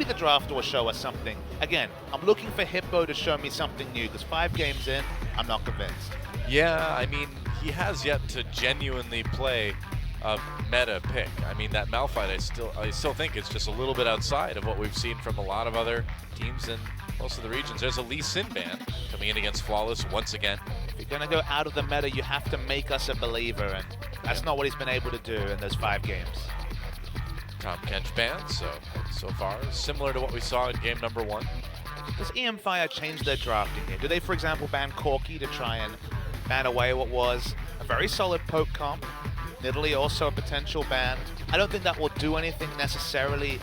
maybe the draft will show us something. Again, I'm looking for Hippo to show me something new, because 5 games in, I'm not convinced. Yeah, I mean, he has yet to genuinely play a meta pick. I mean, that Malphite, I still think it's just a little bit outside of what we've seen from a lot of other teams in most of the regions. There's a Lee Sin ban coming in against Flawless once again. If you're going to go out of the meta, you have to make us a believer, and that's not what he's been able to do in those 5 games. Tom Kench ban, so far, similar to what we saw in game number 1. Does EMFire change their drafting here? Do they, for example, ban Corki to try and ban away what was a very solid poke comp? Nidalee also a potential ban. I don't think that will do anything necessarily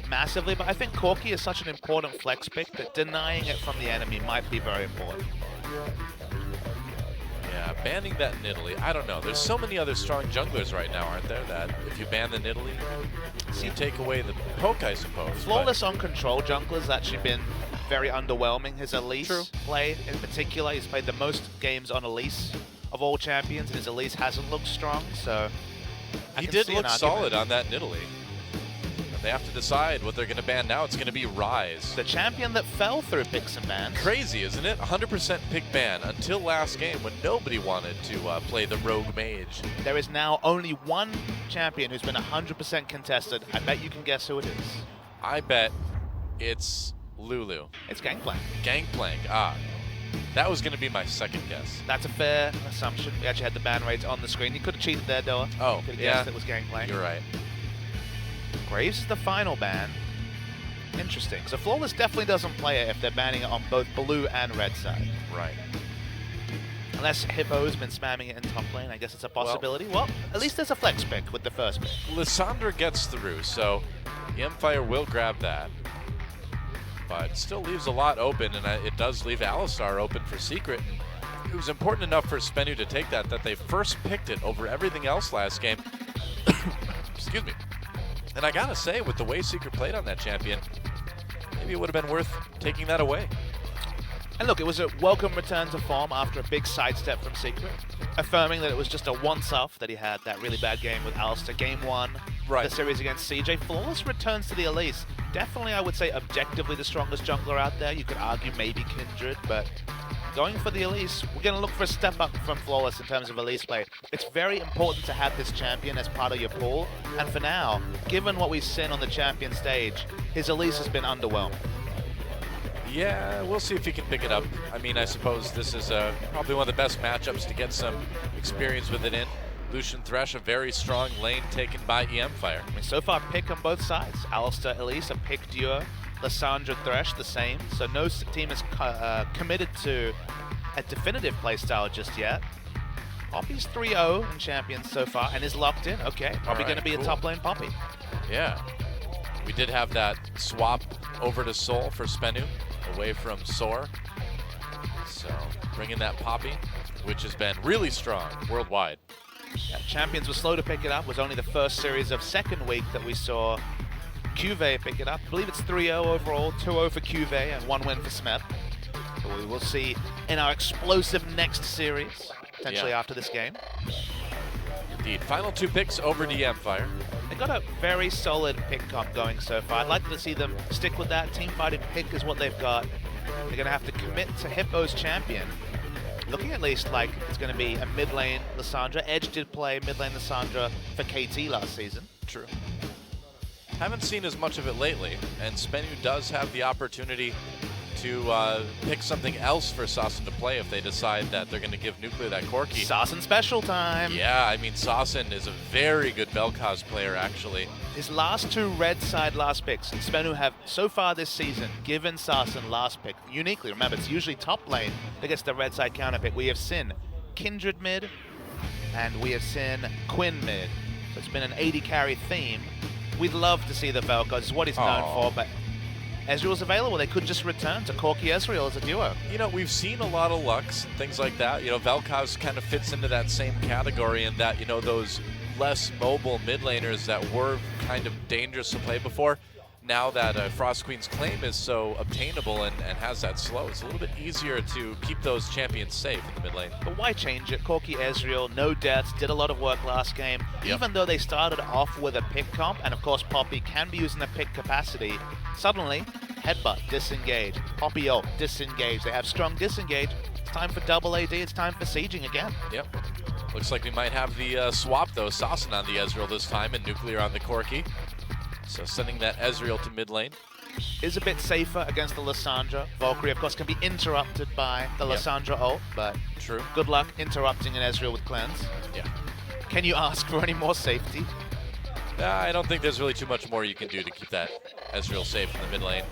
massively, but I think Corki is such an important flex pick that denying it from the enemy might be very important. Yeah, banning that Nidalee, I don't know. There's so many other strong junglers right now, aren't there, that if you ban the Nidalee, you take away the poke, I suppose. Flawless on control jungler's actually been very underwhelming. His Elise play in particular, he's played the most games on Elise of all champions, and his Elise hasn't looked strong, so he did look solid on that Nidalee. They have to decide what they're going to ban now. It's going to be Rise. The champion that fell through picks and bans. Crazy, isn't it? 100% pick ban until last game when nobody wanted to play the Rogue Mage. There is now only one champion who's been 100% contested. I bet you can guess who it is. I bet it's Lulu. It's Gangplank. Gangplank, that was going to be my second guess. That's a fair assumption. We actually had the ban rates on the screen. You could have cheated there, Doa. Oh, could have yeah. guessed it was Gangplank. You're right. Graves is the final ban. Interesting. So Flawless definitely doesn't play it if they're banning it on both blue and red side. Right. Unless Hippo's been spamming it in top lane, I guess it's a possibility. Well, at least there's a flex pick with the first pick. Lissandra gets through, so mFire will grab that. But still leaves a lot open, and it does leave Alistar open for Secret. It was important enough for SBENU to take that they first picked it over everything else last game. Excuse me. And I gotta say, with the way Secret played on that champion, maybe it would have been worth taking that away. And look, it was a welcome return to form after a big sidestep from Secret, affirming that it was just a once-off that he had that really bad game with Alistar. Game 1, the series against CJ. Flawless returns to the Elise. Definitely, I would say, objectively the strongest jungler out there. You could argue maybe Kindred, but going for the Elise, we're going to look for a step up from Flawless in terms of Elise play. It's very important to have this champion as part of your pool, and for now, given what we've seen on the champion stage, his Elise has been underwhelming. Yeah, we'll see if he can pick it up. I mean, I suppose this is probably one of the best matchups to get some experience with it in. Lucian Thresh, a very strong lane taken by EMFire. I mean, so far, pick on both sides. Alistar, Elise, a pick duo. Lissandra, Thresh, the same. So no team is committed to a definitive playstyle just yet. Poppy's 3-0 in Champions so far and is locked in. Okay, probably going to be a top lane Poppy. Yeah. We did have that swap over to Soul for SBENU, away from Soar. So bringing that Poppy, which has been really strong worldwide. Yeah, Champions were slow to pick it up. It was only the first series of second week that we saw Cuvée pick it up. I believe it's 3-0 overall, 2-0 for Cuvée and 1 win for Smep. So we will see in our explosive next series, potentially after this game. Indeed. Final 2 picks over to mFire. They got a very solid pick comp going so far. I'd like to see them stick with that. Team fighting pick is what they've got. They're going to have to commit to Hippo's champion. Looking at least like it's going to be a mid lane Lissandra. Edge did play mid lane Lissandra for KT last season. True. Haven't seen as much of it lately, and SBENU does have the opportunity to pick something else for Sassen to play if they decide that they're going to give Nuclear that Corki. Sassen special time! Yeah, I mean, Sassen is a very good Vel'Koz player, actually. His last 2 red side last picks, SBENU have, so far this season, given Sassen last pick. Uniquely, remember, it's usually top lane that gets the red side counter pick. We have seen Kindred mid, and we have seen Quinn mid. So it's been an 80 carry theme. We'd love to see the Vel'Koz, it's what he's known for, but Ezreal's available. They could just return to Corki Ezreal as a duo. You know, we've seen a lot of Lux and things like that. You know, Vel'Koz kind of fits into that same category in that, you know, those less mobile mid laners that were kind of dangerous to play before. now that Frost Queen's claim is so obtainable and has that slow, it's a little bit easier to keep those champions safe in the mid lane. But why change it? Corki Ezreal, no deaths, did a lot of work last game. Yep. Even though they started off with a pick comp, and of course Poppy can be used in a pick capacity, suddenly, headbutt, disengage, Poppy ult, disengage. They have strong disengage. It's time for double AD, it's time for sieging again. Yep. Looks like we might have the swap though, Sasson on the Ezreal this time and Nuclear on the Corki. So sending that Ezreal to mid lane. Is a bit safer against the Lissandra. Valkyrie, of course, can be interrupted by the Lissandra ult, but true. Good luck interrupting an Ezreal with cleanse. Yeah. Can you ask for any more safety? I don't think there's really too much more you can do to keep that Ezreal safe in the mid lane.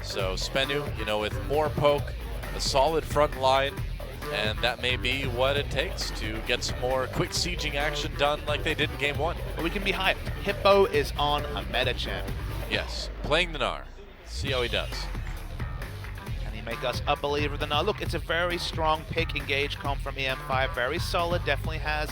So SBENU, you know, with more poke, a solid front line, and that may be what it takes to get some more quick sieging action done like they did in game 1. But we can be hyped. Hippo is on a meta champ. Yes, playing the Gnar. See how he does. Can he make us a believer in the Gnar? Look, it's a very strong pick engage comp from EMF, very solid, definitely has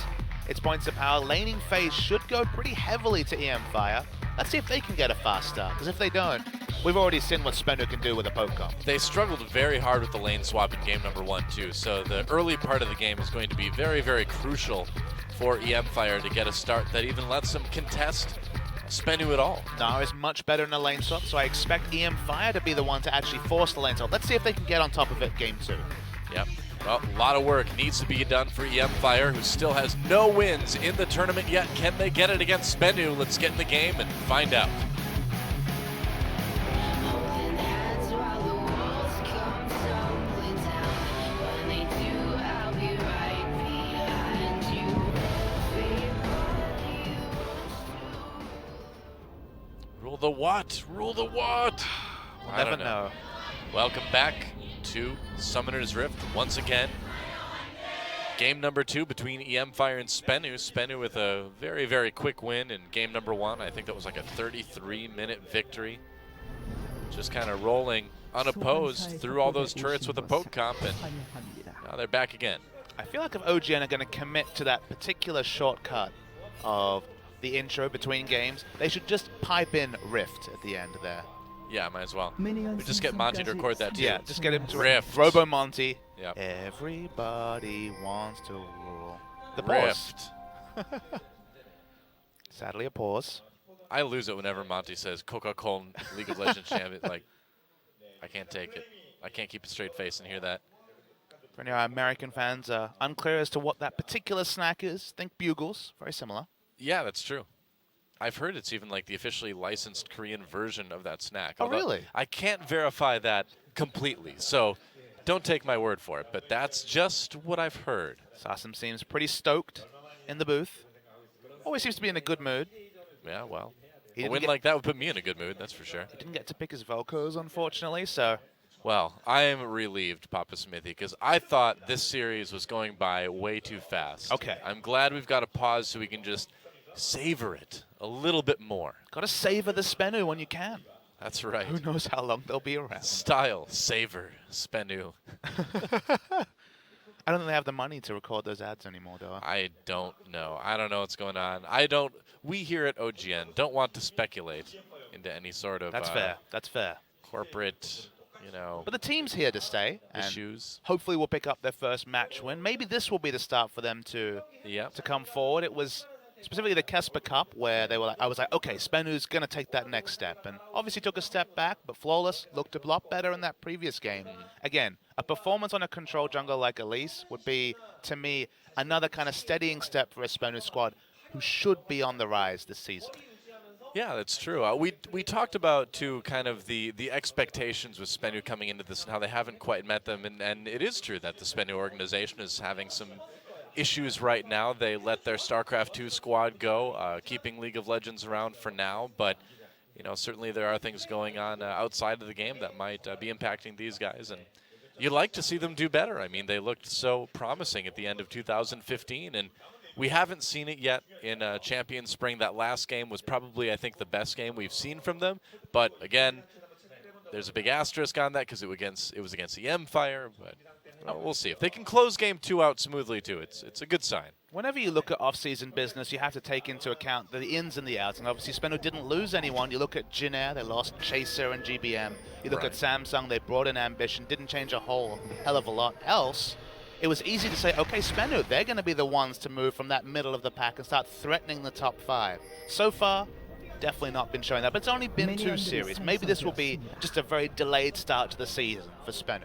its points of power. Laning phase should go pretty heavily to EMF. Let's see if they can get a fast start, because if they don't, we've already seen what SBENU can do with a poke comp. They struggled very hard with the lane swap in game number 1 too, so the early part of the game is going to be very, very crucial for EMFire to get a start that even lets them contest SBENU at all. Gnar is much better in a lane swap, so I expect EMFire to be the one to actually force the lane swap. Let's see if they can get on top of it game 2. Yep. Well, a lot of work needs to be done for EMFire, who still has no wins in the tournament yet. Can they get it against SBENU? Let's get in the game and find out. Rule the what? Rule the what? We'll never know. Welcome back to Summoner's Rift once again. Game number 2 between EMFire and SBENU. SBENU with a very, very quick win in game number 1. I think that was like a 33-minute victory. Just kind of rolling unopposed through all those turrets with a poke comp, and now they're back again. I feel like if OGN are going to commit to that particular shortcut of the intro between games, they should just pipe in Rift at the end there. Yeah, might as well. We just get Monty to record that too. Yeah, just get him to Rift. Robo Monty. Yep. Everybody wants to rule. The pause. Rift. Sadly, a pause. I lose it whenever Monty says Coca-Cola League of Legends champion. Like, I can't take it. I can't keep a straight face and hear that. For any of our American fans, unclear as to what that particular snack is. Think Bugles. Very similar. Yeah, that's true. I've heard it's even like the officially licensed Korean version of that snack. Oh, really? I can't verify that completely, so don't take my word for it, but that's just what I've heard. Sasson seems pretty stoked in the booth. Always seems to be in a good mood. Yeah, well, He a didn't win get- like that would put me in a good mood, that's for sure. He didn't get to pick his Velcros, unfortunately, so Well, I am relieved, Papa Smithy, because I thought this series was going by way too fast. Okay. I'm glad we've got a pause so we can just savor it a little bit more. gotta savor the SBENU when you can. That's right. Who knows how long they'll be around. Style, savor, SBENU. I don't think they have the money to record those ads anymore, though. I don't know. I don't know what's going on. We here at OGN don't want to speculate into any sort of That's fair. That's fair. corporate, But the team's here to stay. And issues. hopefully we'll pick up their first match win. Maybe this will be the start for them to Yep. come forward. It was specifically the Kesper Cup where they were like, I was like, okay, SBENU's going to take that next step. And obviously took a step back, but Flawless looked a lot better in that previous game. Again, a performance on a control jungle like Elise would be, to me, another kind of steadying step for a SBENU squad who should be on the rise this season. Yeah, that's true. We talked about, too, kind of the expectations with SBENU coming into this and how they haven't quite met them. And it is true that the SBENU organization is having some issues right now. They let their StarCraft 2 squad go, keeping League of Legends around for now. But, certainly there are things going on outside of the game that might be impacting these guys. And you'd like to see them do better. I mean, they looked so promising at the end of 2015. And we haven't seen it yet in Champion Spring. That last game was probably, I think, the best game we've seen from them. But, again, there's a big asterisk on that because it was against the mFire. But We'll see. If they can close game 2 out smoothly, too, it's a good sign. Whenever you look at off-season business, you have to take into account the ins and the outs. And obviously, SBENU didn't lose anyone. You look at Jin Air, they lost Chaser and GBM. You look at Samsung, they brought in Ambition, didn't change a whole hell of a lot else. It was easy to say, okay, SBENU, they're going to be the ones to move from that middle of the pack and start threatening the top 5. So far, definitely not been showing that, but it's only been 2 series. Maybe this will be just a very delayed start to the season for SBENU.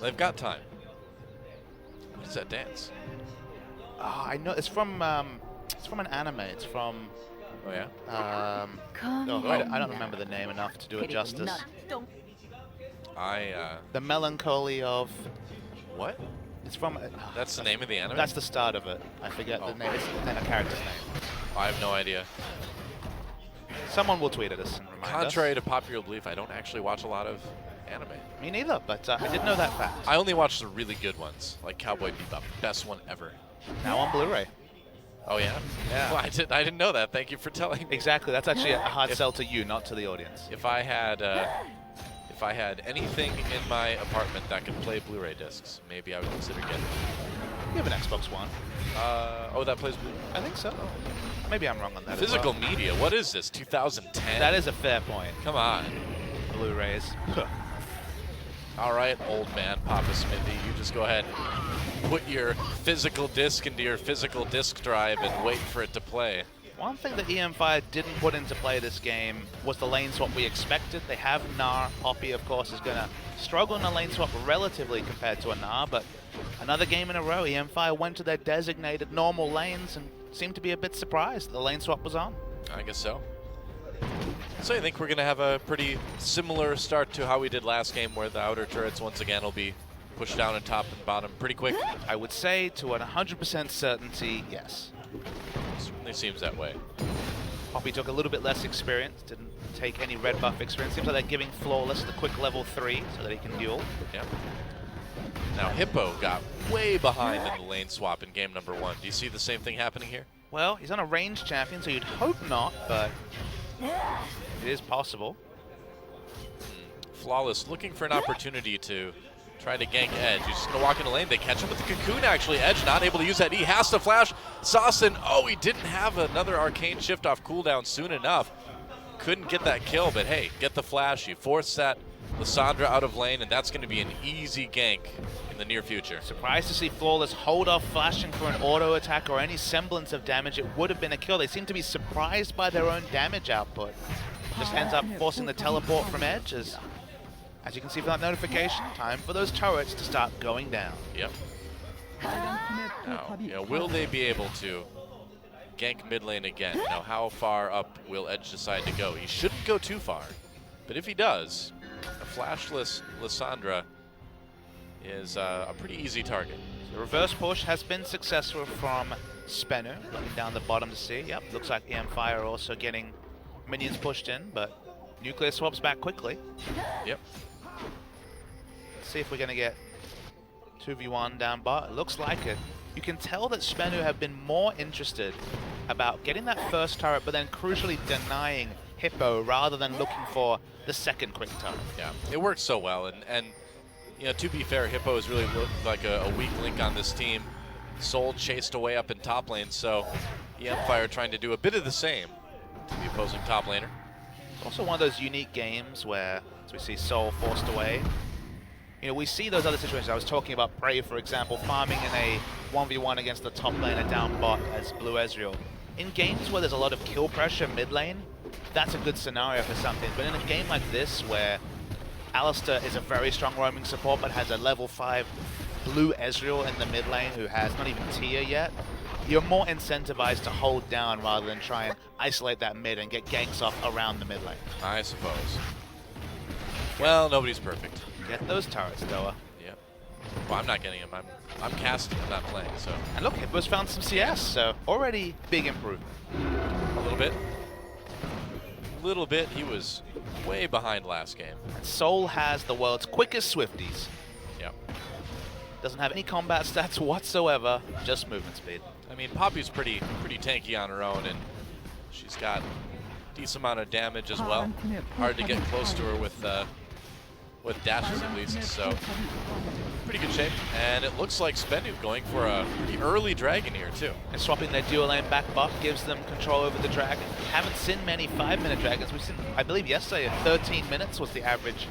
They've got time. What is that dance? Oh, I know, it's from an anime. It's from... Oh, yeah? I don't remember the name enough to do it justice. The Melancholy of... What? It's from... That's the name of the anime? That's the start of it. I forget the name. It's the character's name. I have no idea. Someone will tweet at us and remind us. Contrary to popular belief, I don't actually watch a lot of anime. Me neither, but I did know that fact. I only watch the really good ones, like Cowboy Bebop, best one ever. Now on Blu-ray. Oh yeah? Yeah. Well, I didn't know that. Thank you for telling me. Exactly. That's actually a hard sell to you, not to the audience. If I had anything in my apartment that could play Blu-ray discs, maybe I would consider getting it. You have an Xbox One. Oh, that plays Blu-ray? I think so. Maybe I'm wrong on that. Physical media. What is this? 2010? That is a fair point. Come on. Blu-rays. All right, old man, Papa Smithy, you just go ahead and put your physical disc into your physical disc drive and wait for it to play. One thing that EMFire didn't put into play this game was the lane swap we expected. They have Gnar. Poppy, of course, is going to struggle in a lane swap relatively compared to a Gnar, but another game in a row, EMFire went to their designated normal lanes and seemed to be a bit surprised that the lane swap was on. I guess so. So I think we're going to have a pretty similar start to how we did last game, where the outer turrets once again will be pushed down and top and bottom pretty quick. I would say to an 100% certainty, yes. Certainly seems that way. Poppy took a little bit less experience, didn't take any red buff experience. Seems like they're giving Flawless the quick level 3 so that he can duel. Yep. Now Hippo got way behind in the lane swap in game number 1. Do you see the same thing happening here? Well, he's on a range champion, so you'd hope not, but it is possible. Flawless looking for an opportunity to try to gank Edge. He's just going to walk in the lane. They catch him with the cocoon, actually. Edge not able to use that. He has to flash. Saucin, oh, he didn't have another arcane shift off cooldown soon enough. Couldn't get that kill, but hey, get the flash. You force that Lissandra out of lane, and that's going to be an easy gank in the near future. Surprised to see Flawless hold off flashing for an auto attack or any semblance of damage. It would have been a kill. They seem to be surprised by their own damage output. Just ends up forcing the teleport from Edge. As you can see from that notification, time for those turrets to start going down. Yep. Now, will they be able to gank mid lane again? Now, how far up will Edge decide to go? He shouldn't go too far, but if he does, a flashless Lissandra is a pretty easy target. The reverse push has been successful from SBENU. Looking down the bottom to see. Yep, looks like mFire also getting minions pushed in, but Nuclear swaps back quickly. Yep. Let's see if we're going to get 2v1 down bot. It looks like it. You can tell that SBENU have been more interested about getting that first turret, but then crucially denying Hippo rather than looking for the second quick turret. Yeah, it works so well, and you know, to be fair, Hippo has really looked like a weak link on this team. Soul chased away up in top lane, so mFire trying to do a bit of the same to the opposing top laner. It's also one of those unique games where, as we see Soul forced away, you know, we see those other situations. I was talking about Prey, for example, farming in a 1v1 against the top laner down bot as Blue Ezreal. In games where there's a lot of kill pressure mid lane, that's a good scenario for something. But in a game like this, where Alistair is a very strong roaming support, but has a level 5 Blue Ezreal in the mid lane who has not even tier yet, you're more incentivized to hold down rather than try and isolate that mid and get ganks off around the mid lane. I suppose. Well, nobody's perfect. Get those turrets, Doa. Yep. Well, I'm not getting them. I'm casting, I'm not playing, so. And look, Hippo's found some CS, so already big improvement. A little bit. A little bit. He was way behind last game. And Soul has the world's quickest Swifties. Yep. Doesn't have any combat stats whatsoever, just movement speed. I mean, Poppy's pretty tanky on her own, and she's got a decent amount of damage as well. Hard to get close to her with with dashes at least, so pretty good shape. And it looks like SBENU going for a pretty early dragon here too. And swapping their dual lane back buff gives them control over the dragon. Haven't seen many 5-minute dragons. We've seen, I believe yesterday, 13 minutes was the average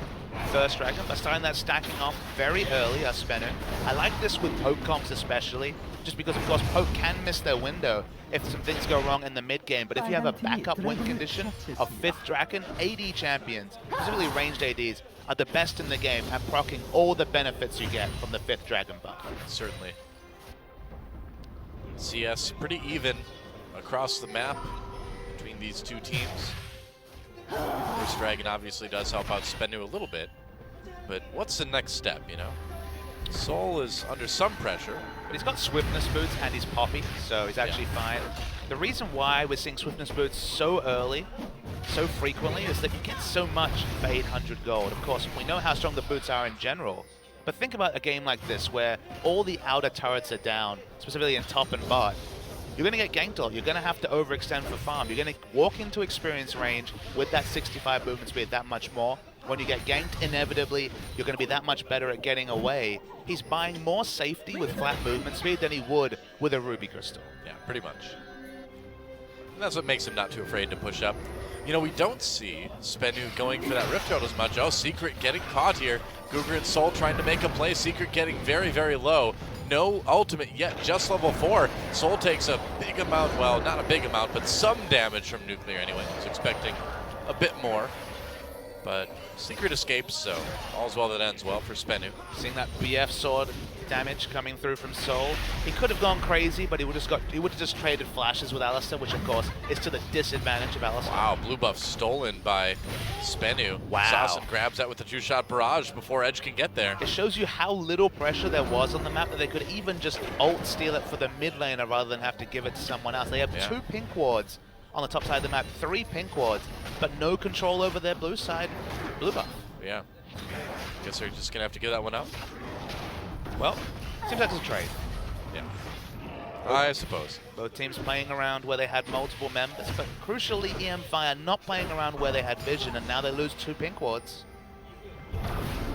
first dragon, but starting that stacking off very early, SBENU. I like this with poke comps especially, just because of course poke can miss their window if some things go wrong in the mid game, but if you have a backup win condition of 5th dragon, AD champions, specifically ranged ADs, are the best in the game at proccing all the benefits you get from the 5th dragon buff. Certainly. CS pretty even across the map between these two teams. First dragon obviously does help out SBENU a little bit, but what's the next step, you know? Soul is under some pressure. But he's got swiftness boots and he's poppy, so he's actually fine. The reason why we're seeing swiftness boots so early, so frequently, is that you get so much for 800 gold. Of course, we know how strong the boots are in general, but think about a game like this where all the outer turrets are down, specifically in top and bot. You're going to get ganked all. You're going to have to overextend for farm. You're going to walk into experience range with that 65 movement speed that much more. When you get ganked, inevitably, you're going to be that much better at getting away. He's buying more safety with flat movement speed than he would with a Ruby Crystal. Yeah, pretty much. And that's what makes him not too afraid to push up. You know, we don't see SBENU going for that Rift Herald as much. Oh, Secret getting caught here. Guger and Soul trying to make a play. Secret getting very, very low. No ultimate yet, just level 4. Soul takes a big amount, well, not a big amount, but some damage from Nuclear anyway. He's expecting a bit more. But Secret escapes, so all's well that ends well for SBENU. Seeing that BF sword damage coming through from Soul. He could have gone crazy, but he would have just traded flashes with Alistar, which of course is to the disadvantage of Alistar. Wow, blue buff stolen by SBENU. Wow. Sawson grabs that with the 2-shot barrage before Edge can get there. It shows you how little pressure there was on the map that they could even just ult steal it for the mid laner rather than have to give it to someone else. They have 2 pink wards on the top side of the map, 3 pink wards, but no control over their blue side blue buff. Yeah. Guess they're just gonna have to give that one up. Well, seems like it's a trade. Yeah. I suppose. Both teams playing around where they had multiple members, but crucially EMFire not playing around where they had vision, and now they lose 2 pink wards.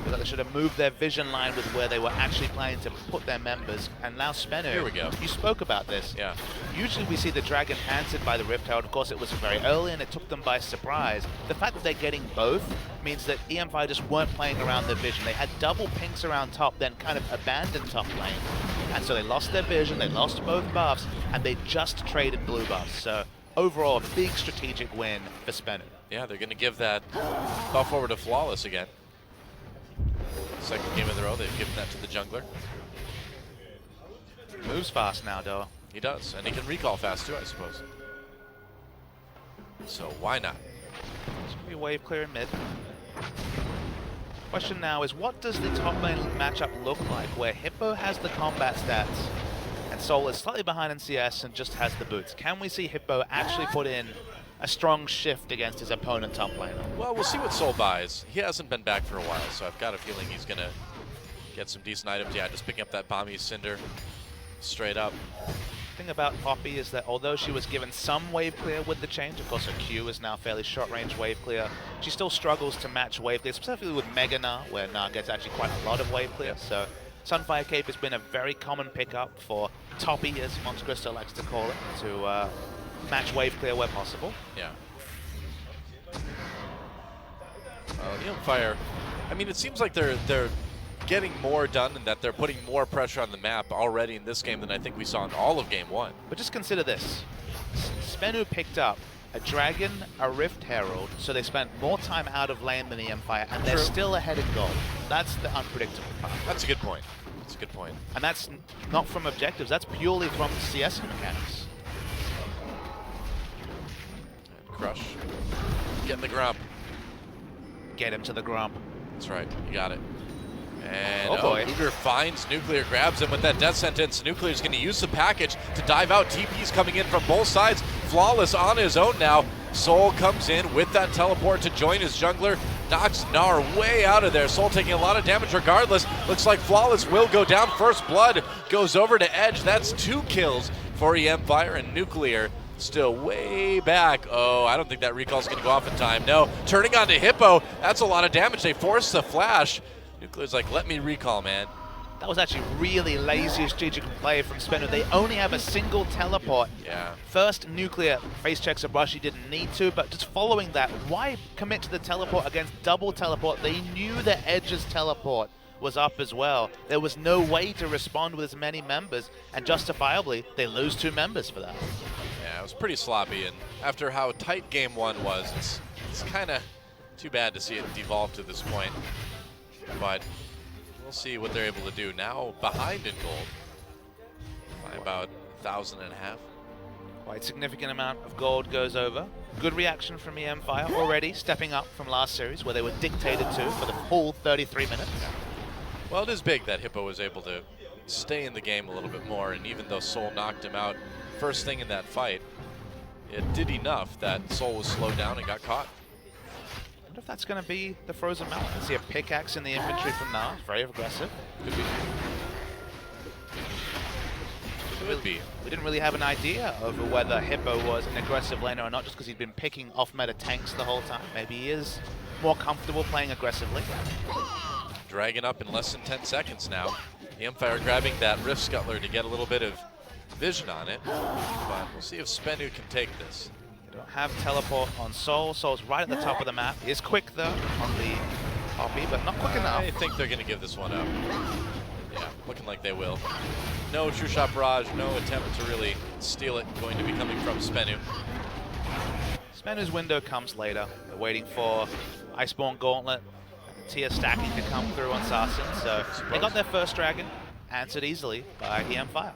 They should have moved their vision line with where they were actually planning to put their members. And now SBENU, here we go. You spoke about this. Yeah. Usually we see the dragon answered by the Rift Herald. Of course, it was very early and it took them by surprise. The fact that they're getting both means that EMFire just weren't playing around their vision. They had double pinks around top, then kind of abandoned top lane. And so they lost their vision, they lost both buffs, and they just traded blue buffs. So overall, a big strategic win for SBENU. Yeah, they're going to give that buff over to Flawless again. Second game in a row, they've given that to the jungler. Moves fast now, though. He does, and he can recall fast too, I suppose. So why not? Should be wave clear in mid. Question now is, what does the top lane matchup look like, where Hippo has the combat stats and Soul is slightly behind in CS and just has the boots? Can we see Hippo actually put in a strong shift against his opponent top laner? Well, we'll see what Soul buys. He hasn't been back for a while, so I've got a feeling he's going to get some decent items. Yeah, just picking up that Bomby Cinder straight up. The thing about Poppy is that although she was given some wave clear with the change, of course her Q is now fairly short range wave clear, she still struggles to match wave clear, specifically with Mega Gnar, where Gnar gets actually quite a lot of wave clear. Yep. So Sunfire Cape has been a very common pickup for Toppy, as Montecristo likes to call it, to match wave clear where possible. Yeah. EMFire, I mean, it seems like they're getting more done and that they're putting more pressure on the map already in this game than I think we saw in all of game 1. But just consider this. SBENU picked up a Dragon, a Rift Herald, so they spent more time out of lane than EMFire, and they're still ahead in gold. That's the unpredictable part. That's a good point. That's a good point. And that's not from objectives, that's purely from CS mechanics. Crush. Getting the Grump. Get him to the Grump. That's right. You got it. And oh boy. Uber finds Nuclear, grabs him with that death sentence. Nuclear's going to use the package to dive out. TP's coming in from both sides. Flawless on his own now. Soul comes in with that teleport to join his jungler. Knocks Gnar way out of there. Soul taking a lot of damage regardless. Looks like Flawless will go down. First blood goes over to Edge. That's 2 kills for EMFire, and Nuclear Still way back. Oh, I don't think that recall's going to go off in time. No, turning on to Hippo. That's a lot of damage. They forced the flash. Nuclear's like, let me recall, man. That was actually really lazy strategic play from SBENU. They only have a single teleport. Yeah. First, Nuclear face checks a brush he didn't need to, but just following that, why commit to the teleport against double teleport? They knew that Edge's teleport was up as well. There was no way to respond with as many members, and justifiably, they lose 2 members for that. Yeah, it was pretty sloppy, and after how tight game 1 was, it's kind of too bad to see it devolve to this point. But we'll see what they're able to do. Now behind in gold by about 1,500. Quite significant amount of gold goes over. Good reaction from mFire already, stepping up from last series where they were dictated to for the whole 33 minutes. Well, it is big that Hippo was able to stay in the game a little bit more, and even though Soul knocked him out first thing in that fight, it did enough that Soul was slowed down and got caught. I wonder if that's going to be the Frozen Mallet. I see a pickaxe in the infantry from now. Very aggressive. Could be. Could be. We didn't really have an idea over whether Hippo was an aggressive laner or not, just because he'd been picking off-meta tanks the whole time. Maybe he is more comfortable playing aggressively. Dragging up in less than 10 seconds now. mFire grabbing that Rift Scuttler to get a little bit of vision on it. But we'll see if SBENU can take this. They don't have teleport on Soul. Soul's right at the top of the map. He is quick, though, on the Poppy, but not quick enough. I think they're going to give this one up. Yeah, looking like they will. No True Shot Barrage, no attempt to really steal it going to be coming from SBENU. SBENU's window comes later. They're waiting for Iceborne Gauntlet and tier stacking to come through on Sarsen. So they got their first dragon answered easily by mFire.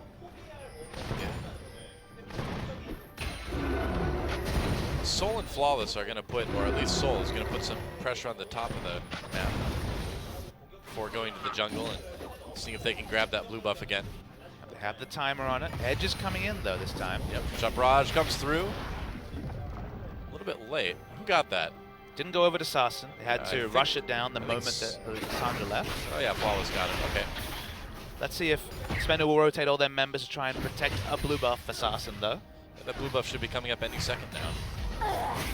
Soul and Flawless are going to put, or at least Soul is going to put some pressure on the top of the map before going to the jungle and seeing if they can grab that blue buff again. They have the timer on it. Edge is coming in, though, this time. Yep, Shot Barrage comes through. A little bit late. Who got that? Didn't go over to Sarsen. They had to rush it down the moment that Sandra left. Oh yeah, Flawless got it. Okay. Let's see if SBENU will rotate all their members to try and protect a blue buff for Sarsen, though. That blue buff should be coming up any second now.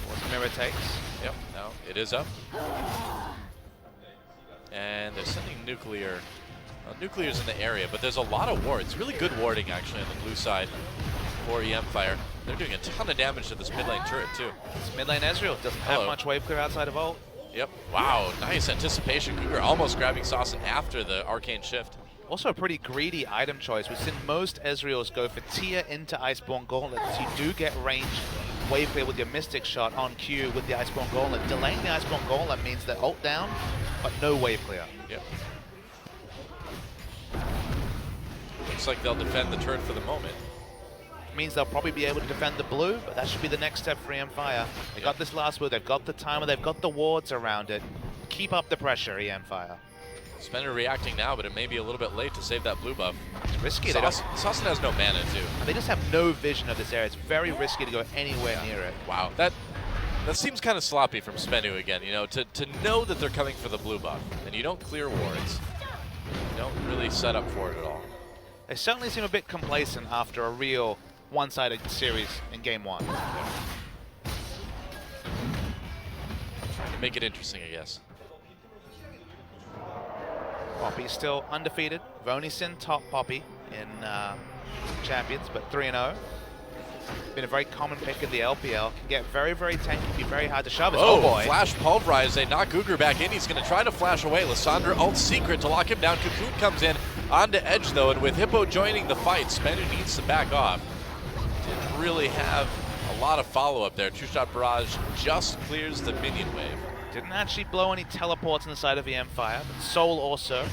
What's Mirror takes? Yep, no, it is up. And they're sending Nuclear. Nuclear's in the area, but there's a lot of wards. Really good warding, actually, on the blue side for mFire. They're doing a ton of damage to this mid lane turret, too. This mid lane Ezreal doesn't have much wave clear outside of ult. Yep. Wow, nice anticipation. Cougar almost grabbing Saucin after the arcane shift. Also a pretty greedy item choice. We've seen most Ezreals go for tier into Iceborne Gauntlet, so you do get ranged wave clear with your Mystic Shot on cue with the Iceborne Gauntlet. Delaying the Iceborne Gauntlet means that ult down, but no wave clear. Yep. Looks like they'll defend the turret for the moment. Means they'll probably be able to defend the blue, but that should be the next step for mFire. They got this last word, they've got the timer, they've got the wards around it. Keep up the pressure, mFire. SBENU reacting now, but it may be a little bit late to save that blue buff. It's risky. Saucin has no mana, too. They just have no vision of this area. It's very risky to go anywhere near it. Wow, that seems kind of sloppy from SBENU again, you know, to know that they're coming for the blue buff, and you don't clear wards. You don't really set up for it at all. They certainly seem a bit complacent after a real one-sided series in game 1. Trying to make it interesting, I guess. Poppy's still undefeated. We've only seen top Poppy in Champions, but 3-0. Been a very common pick in the LPL. Can get very, very tanky, be very hard to shove. Oh boy. Flash pulverize. They knock Cougar back in. He's going to try to flash away. Lissandra ult secret to lock him down. Cocoon comes in onto Edge, though, and with Hippo joining the fight, SBENU needs to back off. Didn't really have a lot of follow-up there. True Shot Barrage just clears the minion wave. Didn't actually blow any teleports on the side of the mFire, but Soul also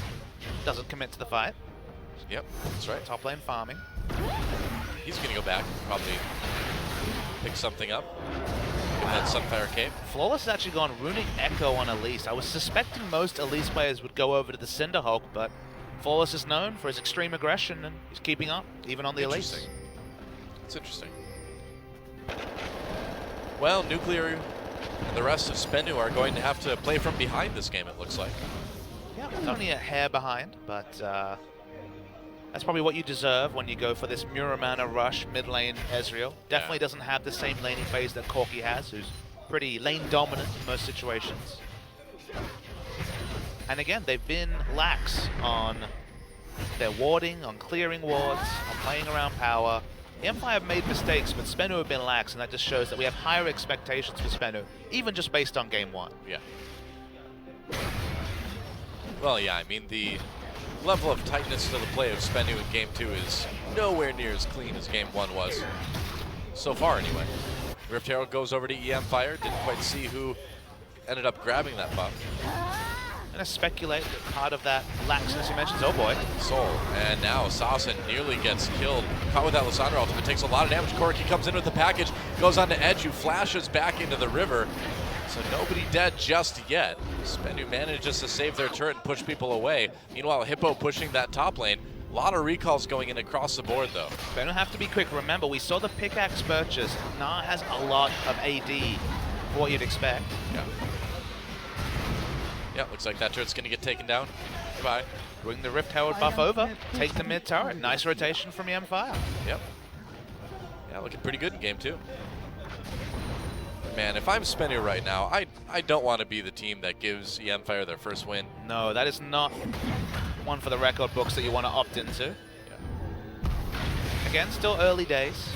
doesn't commit to the fight. Yep, that's right. Top lane farming. He's going to go back, probably pick something up. Give that Sunfire Cape. Flawless has actually gone Runic Echo on Elise. I was suspecting most Elise players would go over to the Cinderhulk, but Flawless is known for his extreme aggression, and he's keeping up, even on the Elise. It's interesting. Well, Nuclear and the rest of SBENU are going to have to play from behind this game, it looks like. Yeah, it's only a hair behind, but That's probably what you deserve when you go for this Muramana rush mid lane Ezreal. Definitely doesn't have the same laning phase that Corki has, who's pretty lane dominant in most situations. And again, they've been lax on their warding, on clearing wards, on playing around power. mFire have made mistakes, but SBENU have been lax, and that just shows that we have higher expectations for SBENU, even just based on game 1. Yeah. Well, yeah, I mean, the level of tightness to the play of SBENU in game 2 is nowhere near as clean as game 1 was. So far, anyway. Rift Herald goes over to mFire. Didn't quite see who ended up grabbing that buff. I'm going to speculate that part of that laxness you mentioned, oh boy. Soul, and now Assassin nearly gets killed. Caught with that Lissandra ultimate, takes a lot of damage. Corki comes in with the package, goes on to Edge, who flashes back into the river. So nobody dead just yet. SBENU manages to save their turret and push people away. Meanwhile, Hippo pushing that top lane. A lot of recalls going in across the board, though. SBENU have to be quick. Remember, we saw the pickaxe purchase. Nah has a lot of AD for what you'd expect. Yeah. Yeah, looks like that turret's going to get taken down. Goodbye. Bring the Rift Herald buff over. Take the mid turret. Nice rotation from mFire. Yep. Yeah, looking pretty good in game 2. Man, if I'm SBENU right now, I don't want to be the team that gives mFire their first win. No, that is not one for the record books that you want to opt into. Yeah. Again, still early days.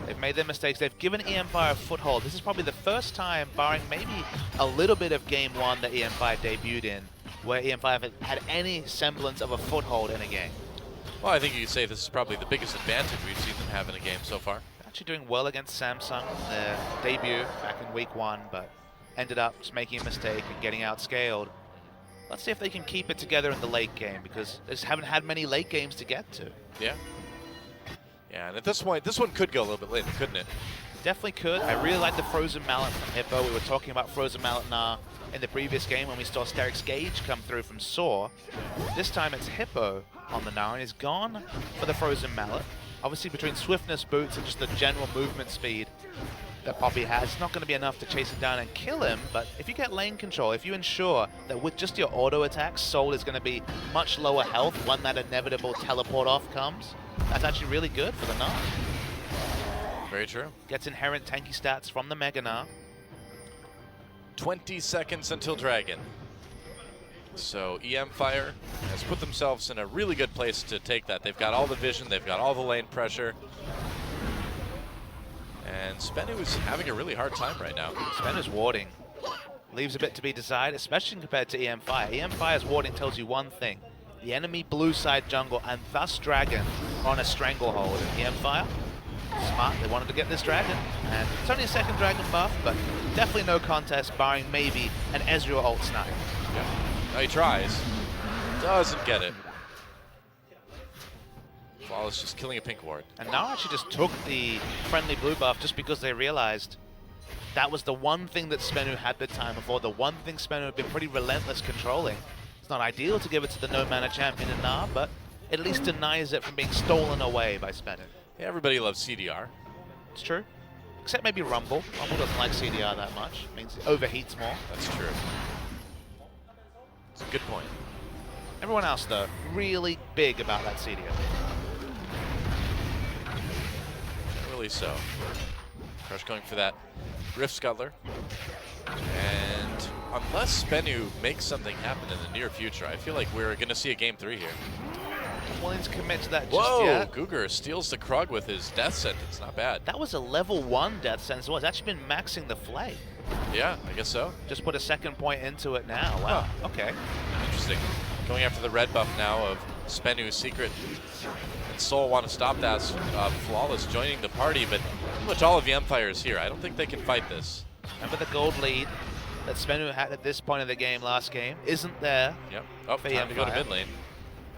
They've made their mistakes. They've given mFire a foothold. This is probably the first time, barring maybe a little bit of game 1 that mFire debuted in, where mFire have had any semblance of a foothold in a game. Well, I think you could say this is probably the biggest advantage we've seen them have in a game so far. Actually doing well against Samsung in their debut back in week 1, but ended up just making a mistake and getting outscaled. Let's see if they can keep it together in the late game, because they just haven't had many late games to get to. Yeah. Yeah, and at this point, this one could go a little bit later, couldn't it? Definitely could. I really like the Frozen Mallet from Hippo. We were talking about Frozen Mallet in the previous game when we saw Steric's Gauge come through from Saw. This time it's Hippo on the Gnar, and he's gone for the Frozen Mallet. Obviously, between swiftness, boots, and just the general movement speed that Poppy has, it's not going to be enough to chase him down and kill him, but if you get lane control, if you ensure that with just your auto attacks, Soul is going to be much lower health when that inevitable teleport off comes, that's actually really good for the Gnar. Very true. Gets inherent tanky stats from the Mega Gnar. 20 seconds until Dragon. So mFire has put themselves in a really good place to take that. They've got all the vision, they've got all the lane pressure. And SBENU is having a really hard time right now. SBENU's warding leaves a bit to be desired, especially compared to mFire. mFire's warding tells you one thing. The enemy blue side jungle and thus Dragon are on a stranglehold. mFire, smart, they wanted to get this Dragon. And it's only a second Dragon buff, but definitely no contest barring maybe an Ezreal ult snipe. Yeah. Now he tries. Doesn't get it. Flawless just killing a pink ward. And now actually just took the friendly blue buff just because they realized that was the one thing that SBENU had the time before, the one thing SBENU had been pretty relentless controlling. It's not ideal to give it to the no-mana champion in Gnar, but it at least denies it from being stolen away by SBENU. Yeah, everybody loves CDR. It's true. Except maybe Rumble. Rumble doesn't like CDR that much. It means it overheats more. That's true. It's a good point. Everyone else, though, really big about that CDR. Really so. Crush going for that Rift Scuttler. And unless SBENU makes something happen in the near future, I feel like we're going to see a game 3 here. Willing to commit to that Whoa! just yet. Guger steals the Krug with his death sentence. Not bad. That was a level 1 death sentence. It's actually been maxing the flame. Yeah, I guess so. Just put a second point into it now. Wow, okay. Interesting. Going after the red buff now of SBENU's Secret. And Soul want to stop that. Flawless joining the party, but pretty much all of mFire is here. I don't think they can fight this. Remember the gold lead that SBENU had at this point of the game last game isn't there. Yep. Oh, for time to go to mFire. mid lane.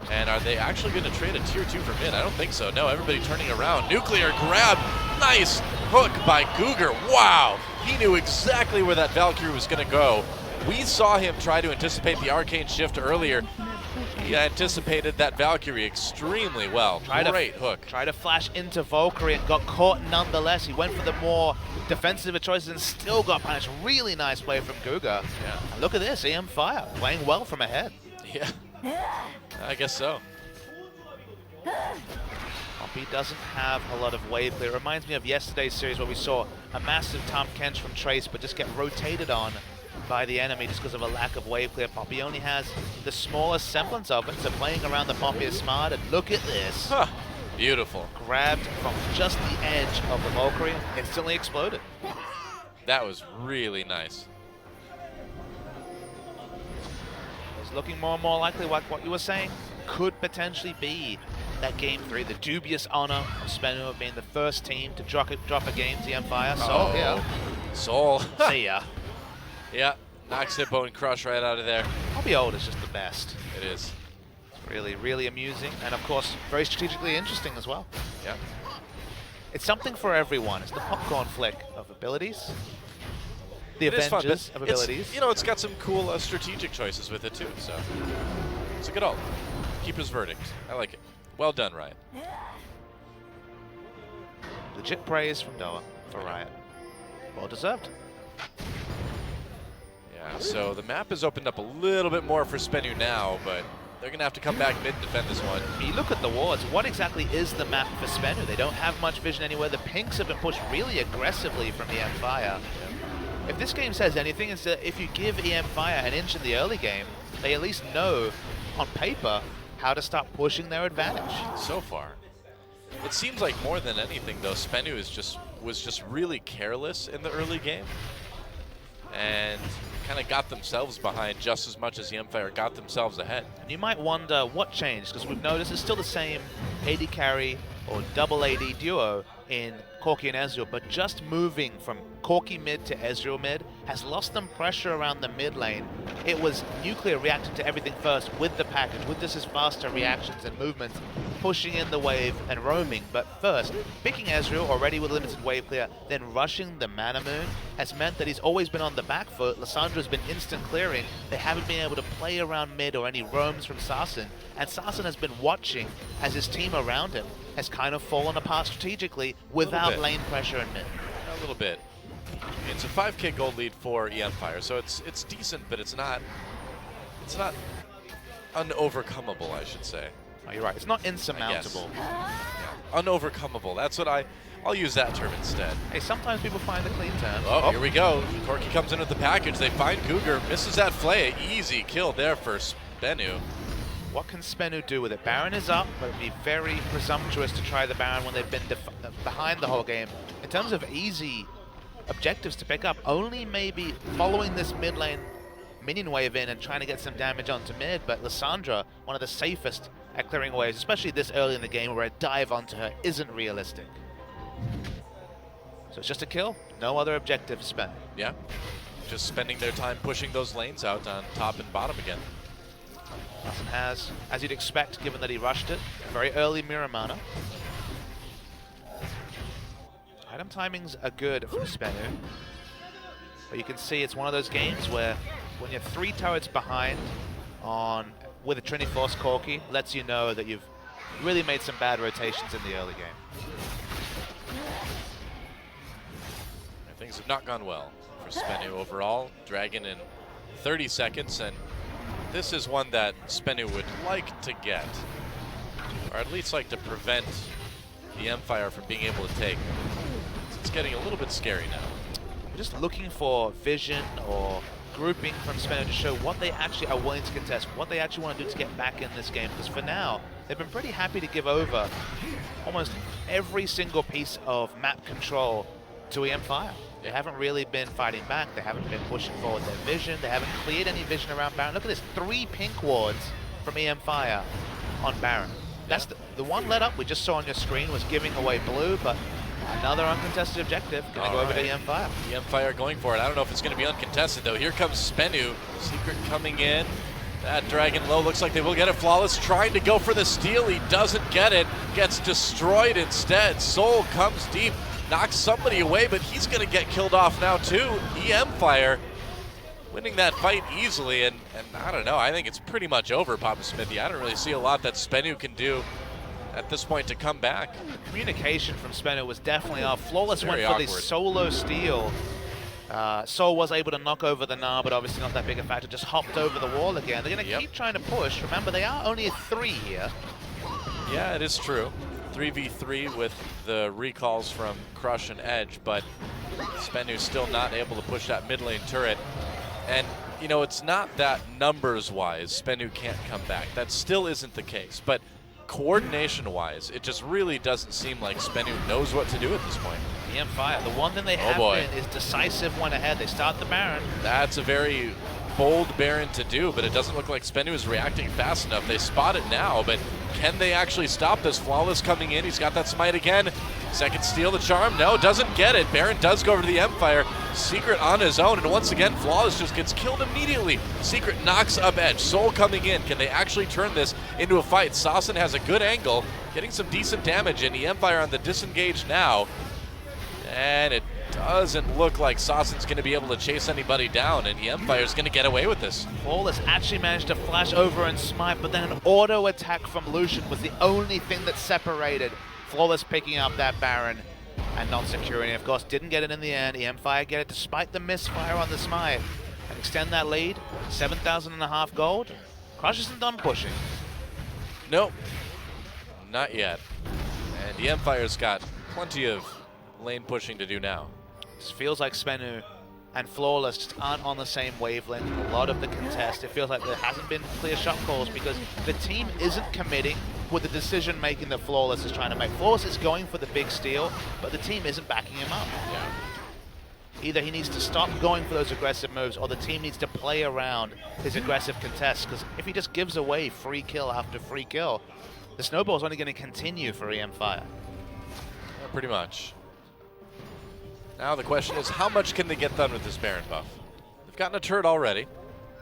And are they actually going to trade a tier 2 for mid? I don't think so. No, everybody turning around. Nuclear grab. Nice hook by Guger. Wow. He knew exactly where that Valkyrie was going to go. We saw him try to anticipate the arcane shift earlier. He anticipated that Valkyrie extremely well. Great hook. Tried to flash into Valkyrie and got caught nonetheless. He went for the more defensive of choices and still got punished. Really nice play from Guger. Yeah. And look at this, mFire playing well from ahead. Yeah. I guess so. Poppy doesn't have a lot of wave clear. It reminds me of yesterday's series where we saw a massive Tom Kench from Trace, but just get rotated on by the enemy just because of a lack of wave clear. Poppy only has the smallest semblance of it, so playing around the Poppy is smart, and look at this. Huh. Beautiful. Grabbed from just the edge of the Valkyrie, instantly exploded. That was really nice. It's looking more and more likely, like what you were saying, could potentially be that game 3, the dubious honor of SBENU of being the first team to drop a game to mFire. Soul here. Soul. See ya. Yeah, knocks Hippo and Crush right out of there. Poppy Ult is just the best. It is. It's really, really amusing, and of course, very strategically interesting as well. Yeah. It's something for everyone. It's the popcorn flick of abilities. The It is fun, Avengers but of abilities. You know, it's got some cool strategic choices with it too, so it's a good ult. Keeper's verdict. I like it. Well done, Riot. Legit praise from Doa for Riot. Well deserved. Yeah, so the map has opened up a little bit more for SBENU now, but they're going to have to come back mid and defend this one. You look at the wards, what exactly is the map for SBENU? They don't have much vision anywhere. The pinks have been pushed really aggressively from mFire. If this game says anything, it's that if you give mFire an inch in the early game, they at least know, on paper, how to start pushing their advantage. So far. It seems like more than anything, though, SBENU was just really careless in the early game. And kind of got themselves behind just as much as mFire got themselves ahead. You might wonder what changed, because we've noticed it's still the same AD carry or double AD duo in Corki and Ezreal, but just moving from Corki mid to Ezreal mid has lost them pressure around the mid lane. It was Nuclear reacting to everything first with the package, with just his faster reactions and movements, pushing in the wave and roaming. But first, picking Ezreal already with limited wave clear, then rushing the Mana Moon has meant that he's always been on the back foot. Lissandra's been instant clearing. They haven't been able to play around mid or any roams from Sarsen, and Sarsen has been watching as his team around him has kind of fallen apart strategically without lane pressure in mid. A little bit. It's a 5K gold lead for mFire, so it's decent, but it's not unovercomable, I should say. Oh, you're right. It's not insurmountable. Yeah. Unovercomable. That's what I'll use that term instead. Hey, sometimes people find the clean term. Oh, here we go. Corki comes in with the package. They find Cougar, misses that Flay. Easy kill there for SBENU. What can SBENU do with it? Baron is up, but it'd be very presumptuous to try the Baron when they've been behind the whole game. In terms of easy objectives to pick up, only maybe following this mid lane minion wave in and trying to get some damage onto mid, but Lissandra, one of the safest at clearing waves, especially this early in the game where a dive onto her isn't realistic. So it's just a kill, no other objective SBENU. Yeah, just spending their time pushing those lanes out on top and bottom again. Larssen has, as you'd expect, given that he rushed it, very early mirror mana. Item timings are good from SBENU, but you can see it's one of those games where when you're 3 turrets behind with a Trinity Force Corki, lets you know that you've really made some bad rotations in the early game. Things have not gone well for SBENU overall. Dragon in 30 seconds, and this is one that SBENU would like to get, or at least like to prevent the mFire from being able to take. It's getting a little bit scary now. We're just looking for vision or grouping from SBENU to show what they actually are willing to contest, what they actually want to do to get back in this game. Because for now, they've been pretty happy to give over almost every single piece of map control to mFire. They haven't really been fighting back. They haven't been pushing forward their vision. They haven't cleared any vision around Baron. Look at this, 3 pink wards from mFire on Baron. That's the one let up we just saw on your screen was giving away blue, but another uncontested objective. Gonna go over to mFire. mFire going for it. I don't know if it's gonna be uncontested though. Here comes SBENU. Secret coming in. That Dragon low, looks like they will get it. Flawless trying to go for the steal. He doesn't get it. Gets destroyed instead. Soul comes deep. Knocks somebody away, but he's going to get killed off now too. mFire winning that fight easily, and I don't know, I think it's pretty much over, Papa Smithy. I don't really see a lot that SBENU can do at this point to come back. The communication from SBENU was definitely off. Flawless went for awkward. the solo steal. Soul was able to knock over the Gnar, but obviously not that big a factor. Just hopped over the wall again. They're going to keep trying to push. Remember, they are only 3 here. Yeah, it is true. 3v3 with the recalls from Crush and Edge, but SBENU's still not able to push that mid lane turret. And, you know, it's not that numbers-wise SBENU can't come back. That still isn't the case. But coordination-wise, it just really doesn't seem like SBENU knows what to do at this point. mFire, the one thing they have been is decisive one ahead. They start the Baron. That's a very bold Baron to do, but it doesn't look like SBENU is reacting fast enough. They spot it now, but can they actually stop this? Flawless coming in. He's got that smite again. Second steal the charm. No, doesn't get it. Baron does go over to the mFire. Secret on his own, and once again, Flawless just gets killed immediately. Secret knocks up Edge. Soul coming in. Can they actually turn this into a fight? Sasson has a good angle, getting some decent damage in. The mFire on the disengage now. And it doesn't look like Sasson's going to be able to chase anybody down, and mFire's going to get away with this. Flawless actually managed to flash over and smite, but then an auto attack from Lucian was the only thing that separated. Flawless picking up that Baron and not securing it. Of course, didn't get it in the end. mFire get it despite the misfire on the smite and extend that lead. 7,500 gold. Crush isn't done pushing. Nope, not yet. And the mFire's got plenty of lane pushing to do now. This feels like SBENU and Flawless just aren't on the same wavelength. A lot of the contest, it feels like there hasn't been clear shot calls because the team isn't committing with the decision making that Flawless is trying to make. Flawless is going for the big steal, but the team isn't backing him up. Yeah. Either he needs to stop going for those aggressive moves or the team needs to play around his aggressive contests, because if he just gives away free kill after free kill, the snowball's only going to continue for mFire. Yeah, pretty much. Now the question is, how much can they get done with this Baron buff? They've gotten a turret already.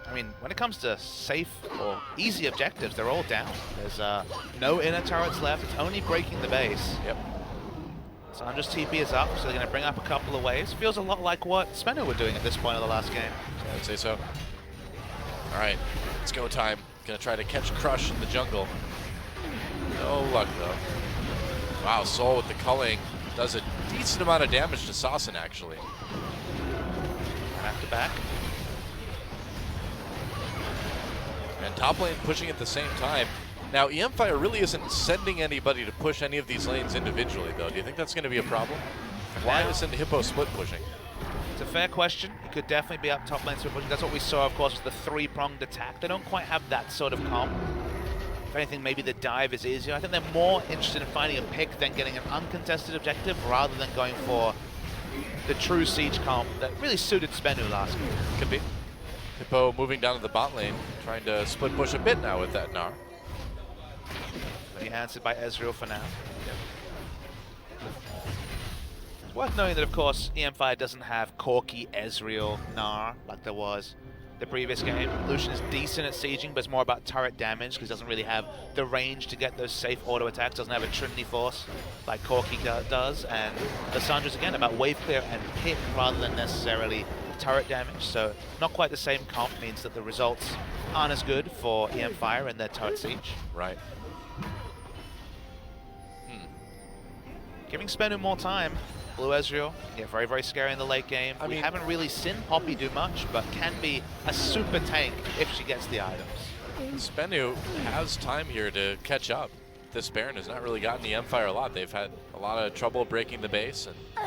I mean, when it comes to safe or easy objectives, they're all down. There's no inner turrets left. It's only breaking the base. Yep. Sandra's TP is up, so they're going to bring up a couple of waves. Feels a lot like what SBENU were doing at this point of the last game. I would say so. All right, it's go time. Going to try to catch Crush in the jungle. No luck, though. Wow, Soul with the culling. Does a decent amount of damage to Sasson, actually. Back to back. And top lane pushing at the same time. Now, mFire really isn't sending anybody to push any of these lanes individually, though. Do you think that's going to be a problem? Why isn't Hippo split pushing? It's a fair question. It could definitely be up top lane split pushing. That's what we saw, of course, with the three-pronged attack. They don't quite have that sort of comp. If anything, maybe the dive is easier. I think they're more interested in finding a pick than getting an uncontested objective rather than going for the true siege comp that really suited SBENU last game. Could be. Hippo moving down to the bot lane, trying to split push a bit now with that Gnar. But he answered by Ezreal for now. It's worth knowing that, of course, mFire doesn't have Corki, Ezreal, Gnar like there was the previous game. Lucian is decent at sieging, but it's more about turret damage because he doesn't really have the range to get those safe auto attacks. Doesn't have a Trinity Force like Corki does. And Lissandra's again about wave clear and pick rather than necessarily turret damage. So not quite the same comp means that the results aren't as good for mFire and their turret siege. Right. Giving SBENU more time. Blue Ezreal, yeah, very, very scary in the late game. We haven't really seen Poppy do much, but can be a super tank if she gets the items. SBENU has time here to catch up. This Baron has not really gotten the mFire a lot. They've had a lot of trouble breaking the base, and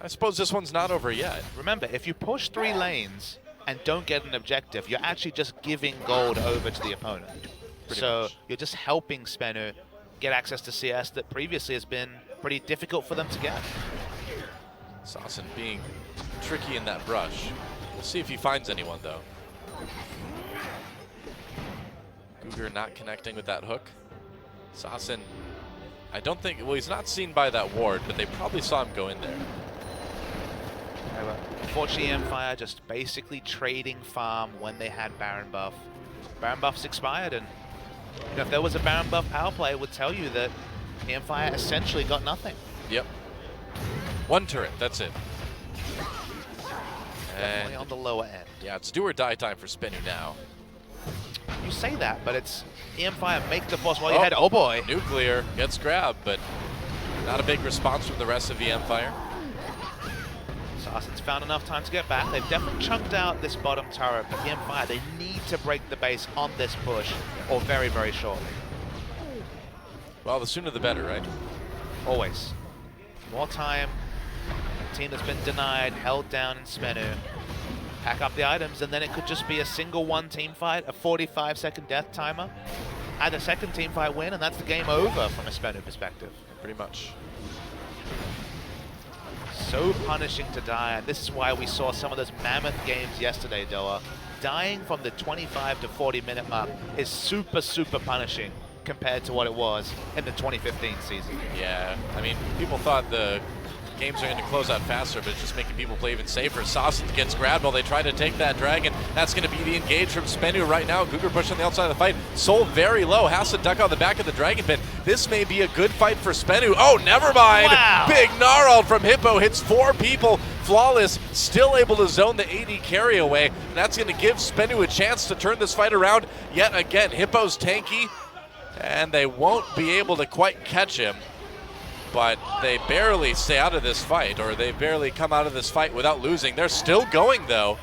I suppose this one's not over yet. Remember, if you push 3 lanes and don't get an objective, you're actually just giving gold over to the opponent. So you're just helping SBENU get access to CS that previously has been pretty difficult for them to get. Sasson being tricky in that brush. We'll see if he finds anyone, though. Cougar not connecting with that hook. Sasson, I don't think, well, he's not seen by that ward, but they probably saw him go in there. Unfortunately, mFire just basically trading farm when they had Baron buff. Baron buff's expired, and you know, if there was a Baron buff power play, it would tell you that mFire essentially got nothing. Yep. 1 turret, that's it. Definitely on the lower end. Yeah, it's do or die time for SBENU now. You say that, but it's mFire make the force while you had, oh boy. Nuclear gets grabbed, but not a big response from the rest of the mFire. Sasson's found enough time to get back. They've definitely chunked out this bottom turret, but mFire, they need to break the base on this push or very, very shortly. Well, the sooner the better, right? Always. More time. A team that's been denied, held down in SBENU. Pack up the items, and then it could just be a single one team fight, a 45-second death timer. Add a second team fight win, and that's the game over from a SBENU perspective. Pretty much. So punishing to die, and this is why we saw some of those mammoth games yesterday, Doa. Dying from the 25 to 40 minute mark is super, super punishing compared to what it was in the 2015 season. Yeah, I mean, people thought the games are going to close out faster, but it's just making people play even safer. Saucin gets grabbed while they try to take that dragon. That's going to be the engage from SBENU right now. Cougar push on the outside of the fight. Soul very low, has to duck out the back of the dragon pit. This may be a good fight for SBENU. Oh, never mind. Wow. Big Gnarled from Hippo hits 4 people. Flawless, still able to zone the AD carry away. And that's going to give SBENU a chance to turn this fight around yet again. Hippo's tanky, and they won't be able to quite catch him. But they barely stay out of this fight, or they barely come out of this fight without losing. They're still going, though.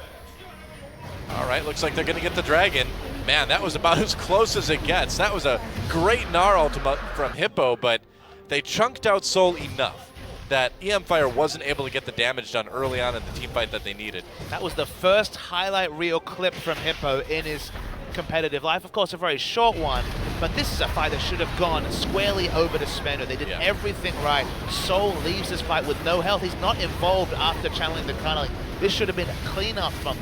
All right, looks like they're going to get the dragon. Man, that was about as close as it gets. That was a great Gnar ultimate from Hippo, but they chunked out Soul enough that mFire wasn't able to get the damage done early on in the team fight that they needed. That was the first highlight reel clip from Hippo in his competitive life. Of course, a very short one, but this is a fight that should have gone squarely over to SBENU. They did everything right. Soul leaves this fight with no health. He's not involved after channeling the tunneling. This should have been a cleanup from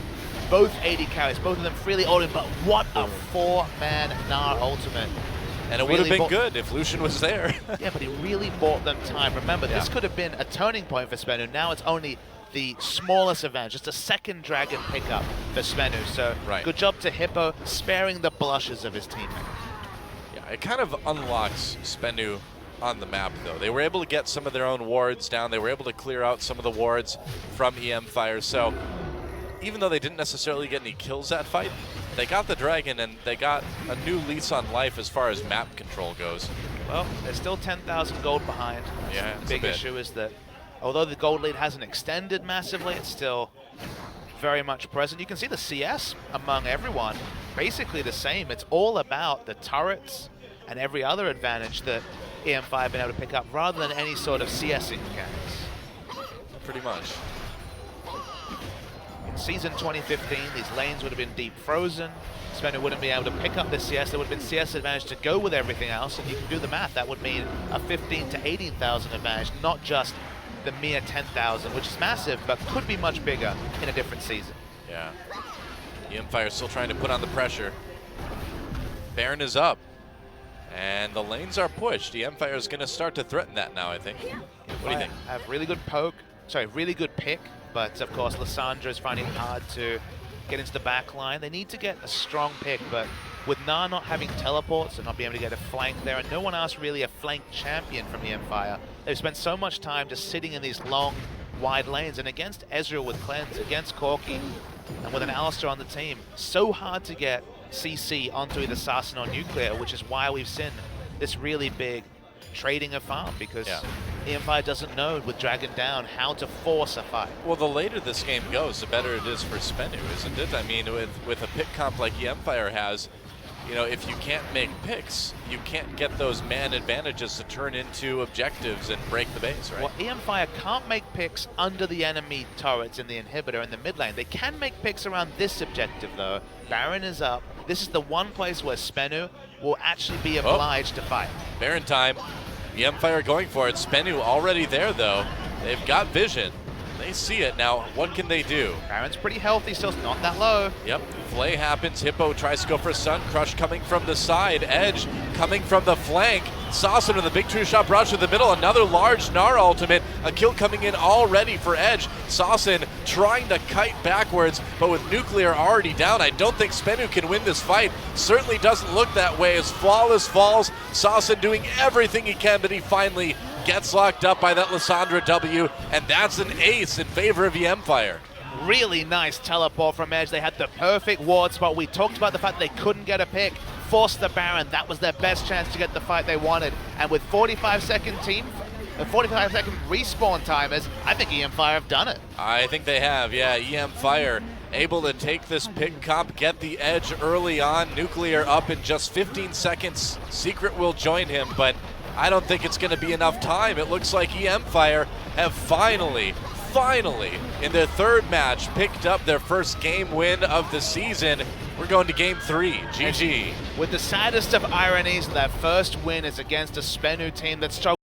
both AD carries, both of them freely ulted, but what a 4-man Gnar ultimate. And it would have been good if Lucian was there. Yeah, but he really bought them time. Remember, this could have been a turning point for SBENU. Now it's only the smallest advantage, just a second dragon pickup for SBENU. So good job to Hippo, sparing the blushes of his teammate. Yeah, it kind of unlocks SBENU on the map, though. They were able to get some of their own wards down. They were able to clear out some of the wards from mFire. So even though they didn't necessarily get any kills that fight, they got the dragon and they got a new lease on life as far as map control goes. Well, they're still 10,000 gold behind. Yeah, the big issue is that although the gold lead hasn't extended massively, it's still very much present. You can see the CS among everyone basically the same. It's all about the turrets and every other advantage that EMF have been able to pick up rather than any sort of CSing mechanics. Pretty much. In season 2015, these lanes would have been deep frozen. SBENU wouldn't be able to pick up the CS. There would have been CS advantage to go with everything else, and you can do the math. That would mean a 15 to 18,000 advantage, not just the mere 10,000, which is massive, but could be much bigger in a different season. Yeah. mFire still trying to put on the pressure. Baron is up, and the lanes are pushed. mFire is going to start to threaten that now, I think. What do you think? Have really good poke, sorry, really good pick, but of course Lissandra is finding it hard to get into the back line. They need to get a strong pick, but with Gnar not having teleports and not being able to get a flank there, and no one else really a flank champion from mFire, they've spent so much time just sitting in these long, wide lanes, and against Ezreal with Cleanse, against Corki, and with an Alistar on the team, so hard to get CC onto either Saucin or Nuclear, which is why we've seen this really big trading a farm, because EMF doesn't know with Dragon down how to force a fight. Well, the later this game goes, the better it is for SBENU, isn't it? I mean, with a pick comp like EMFire has, you know, if you can't make picks, you can't get those man advantages to turn into objectives and break the base, right? Well, EMFire can't make picks under the enemy turrets in the inhibitor in the mid lane. They can make picks around this objective, though. Baron is up. This is the one place where SBENU will actually be obliged to fight. Baron time. EMFire going for it. SBENU already there, though. They've got vision. They see it. Now, what can they do? Baron's pretty healthy, still not that low. Yep, Flay happens. Hippo tries to go for Sun Crush coming from the side. Edge coming from the flank. Saucin with a big two-shot barrage to the middle. Another large Gnar ultimate. A kill coming in already for Edge. Saucin trying to kite backwards, but with Nuclear already down, I don't think SBENU can win this fight. Certainly doesn't look that way as Flawless falls. Saucin doing everything he can, but he finally gets locked up by that Lissandra W, and that's an ace in favor of EMFire. Really nice teleport from Edge. They had the perfect ward spot. We talked about the fact they couldn't get a pick. Forced the Baron. That was their best chance to get the fight they wanted. And with 45-second respawn timers, I think EMFire have done it. I think they have, yeah. EMFire able to take this pick comp, get the edge early on. Nuclear up in just 15 seconds. Secret will join him, but I don't think it's going to be enough time. It looks like mFire have finally, in their third match, picked up their first game win of the season. We're going to game 3. GG. With the saddest of ironies, that first win is against a SBENU team that struggled